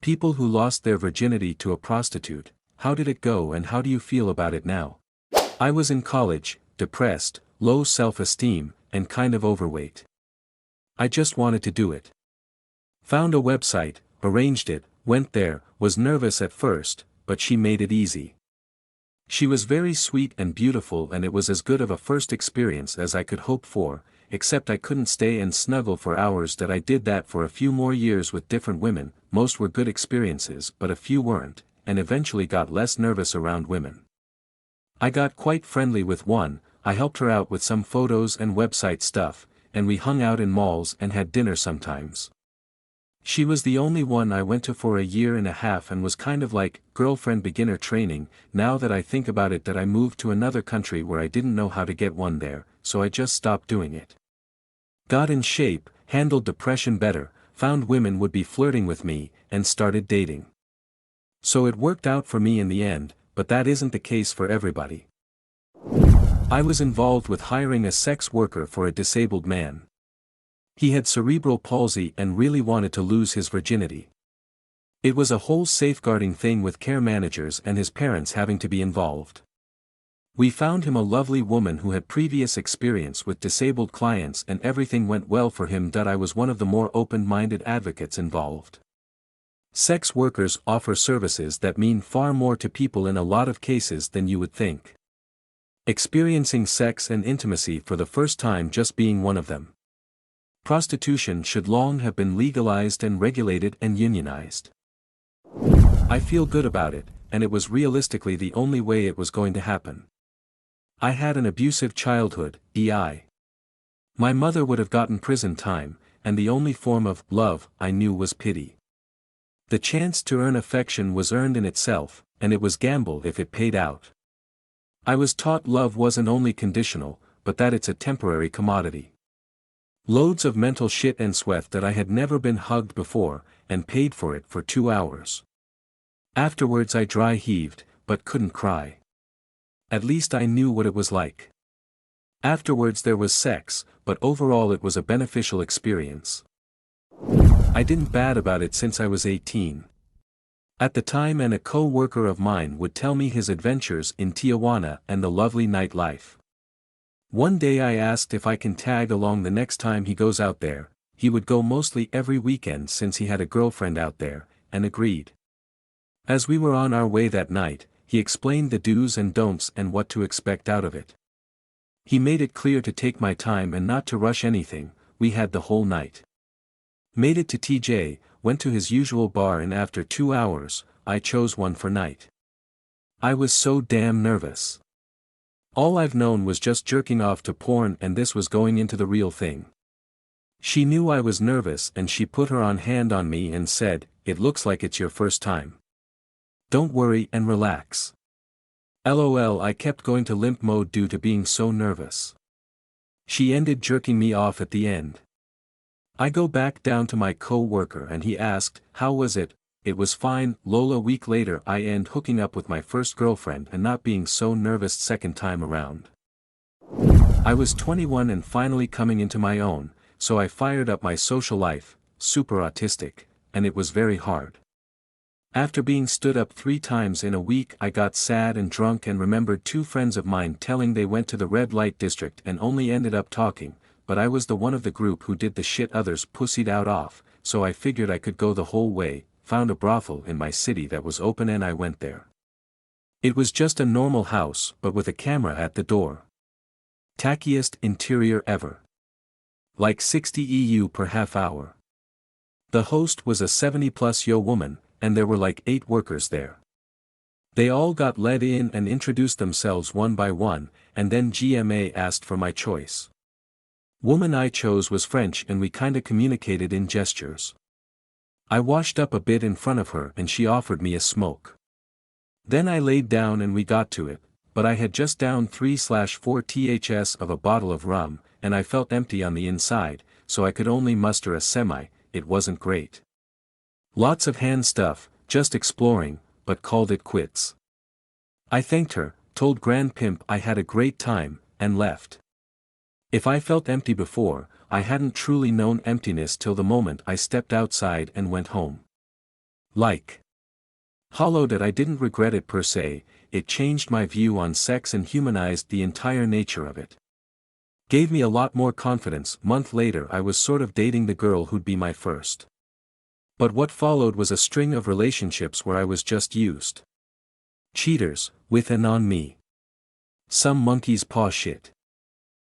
People who lost their virginity to a prostitute, how did it go and how do you feel about it now? I was in college, depressed, low self-esteem, and kind of overweight. I just wanted to do it. Found a website, arranged it, went there, was nervous at first, but she made it easy. She was very sweet and beautiful and it was as good of a first experience as I could hope for, except I couldn't stay and snuggle for hours. That I did that for a few more years with different women. Most were good experiences but a few weren't, and eventually got less nervous around women. I got quite friendly with one, I helped her out with some photos and website stuff, and we hung out in malls and had dinner sometimes. She was the only one I went to for a year and a half and was kind of like girlfriend beginner training. Now that I think about it, that I moved to another country where I didn't know how to get one there, so I just stopped doing it. Got in shape, handled depression better, found women would be flirting with me, and started dating. So it worked out for me in the end, but that isn't the case for everybody. I was involved with hiring a sex worker for a disabled man. He had cerebral palsy and really wanted to lose his virginity. It was a whole safeguarding thing with care managers and his parents having to be involved. We found him a lovely woman who had previous experience with disabled clients and everything went well for him. I was one of the more open-minded advocates involved. Sex workers offer services that mean far more to people in a lot of cases than you would think. Experiencing sex and intimacy for the first time just being one of them. Prostitution should long have been legalized and regulated and unionized. I feel good about it, and it was realistically the only way it was going to happen. I had an abusive childhood, e.i. My mother would have gotten prison time, and the only form of love I knew was pity. The chance to earn affection was earned in itself, and it was gamble if it paid out. I was taught love wasn't only conditional, but that it's a temporary commodity. Loads of mental shit and sweat that I had never been hugged before, and paid for it for 2 hours. Afterwards I dry heaved, but couldn't cry. At least I knew what it was like. Afterwards there was sex, but overall it was a beneficial experience. I didn't bad about it since I was 18. At the time, and a co-worker of mine would tell me his adventures in Tijuana and the lovely nightlife. One day I asked if I can tag along the next time he goes out there. He would go mostly every weekend since he had a girlfriend out there, and agreed. As we were on our way that night, he explained the do's and don'ts and what to expect out of it. He made it clear to take my time and not to rush anything. We had the whole night. Made it to TJ, went to his usual bar, and after 2 hours, I chose one for night. I was so damn nervous. All I've known was just jerking off to porn, and this was going into the real thing. She knew I was nervous and she put her hand on me and said, "It looks like it's your first time. Don't worry and relax." LOL. I kept going to limp mode due to being so nervous. She ended jerking me off at the end. I go back down to my co-worker and he asked, "How was it?" "It was fine, Lola." A week later I end hooking up with my first girlfriend and not being so nervous second time around. I was 21 and finally coming into my own, so I fired up my social life, super autistic, and it was very hard. After being stood up 3 times in a week, I got sad and drunk and remembered 2 friends of mine telling they went to the red light district and only ended up talking, but I was the one of the group who did the shit others pussied out off, so I figured I could go the whole way. Found a brothel in my city that was open and I went there. It was just a normal house but with a camera at the door. Tackiest interior ever. Like 60 EU per half hour. The host was a 70+ woman, and there were like 8 workers there. They all got let in and introduced themselves one by one, and then GMA asked for my choice. Woman I chose was French and we kinda communicated in gestures. I washed up a bit in front of her and she offered me a smoke. Then I laid down and we got to it, but I had just downed 3/4 ths of a bottle of rum, and I felt empty on the inside, so I could only muster a semi. It wasn't great. Lots of hand stuff, just exploring, but called it quits. I thanked her, told Grand Pimp I had a great time, and left. If I felt empty before, I hadn't truly known emptiness till the moment I stepped outside and went home. Like. Hollow that I didn't regret it per se, it changed my view on sex and humanized the entire nature of it. Gave me a lot more confidence. Month later I was sort of dating the girl who'd be my first. But what followed was a string of relationships where I was just used. Cheaters, with and on me. Some monkey's paw shit.